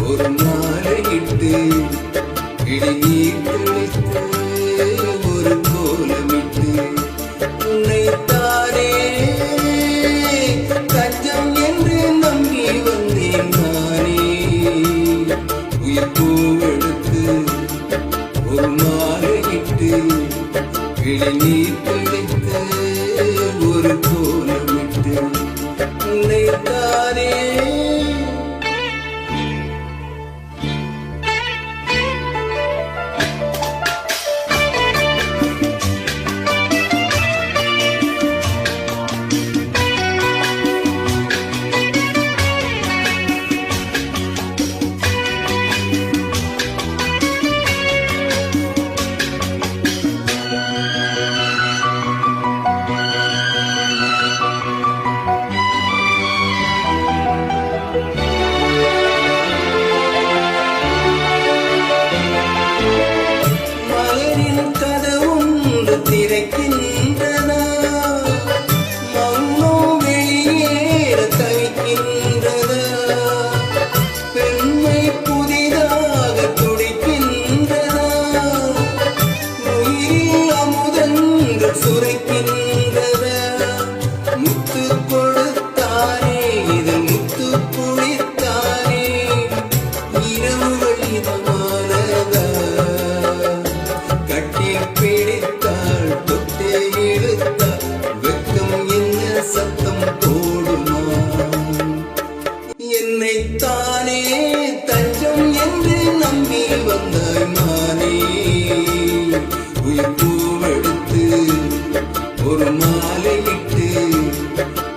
ஒரு மாலையிட்டு இடைநீர் தெளித்து ஒரு கோலமிட்டு உன்னைத்தானே தஞ்சம் என்று நம்பி வந்தேன் நானே. உயிர் பூவெடுத்து ஒரு மாலையிட்டு இடைநீர் தெளித்து ஒரு கோலமிட்டு உன்னைத்தானே. என்னைத்தானே தஞ்சம் என்று நம்பி வந்தாய் மானே. உயிர் பூவெடுத்து ஒரு மாலையிட்டு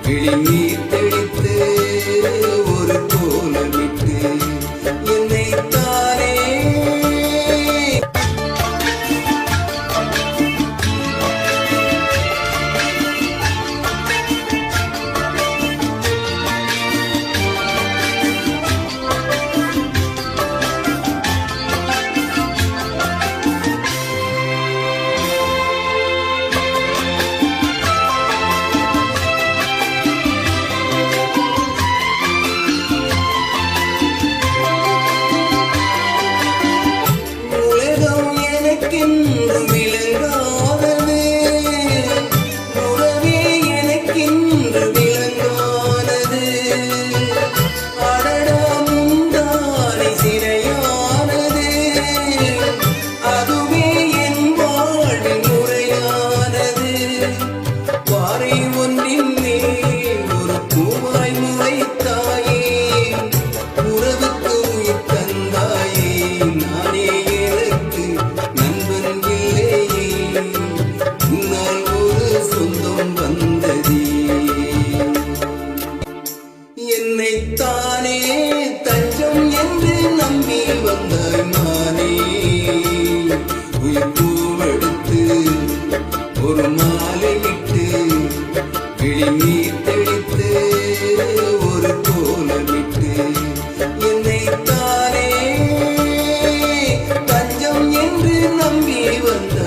விழிநீர் தெளித்து ஒரு கோலமிட்டு என்னைத்தானே. என்னைத்தானே தஞ்சம் என்று நம்பி வந்தாய் மானே. உயிர் பூவெடுத்து ஒரு மாலையிட்டு விழிநீர் தெளித்து ஒரு கோலமிட்டு என்னைத்தானே தஞ்சம் என்று நம்பி வந்தாய்.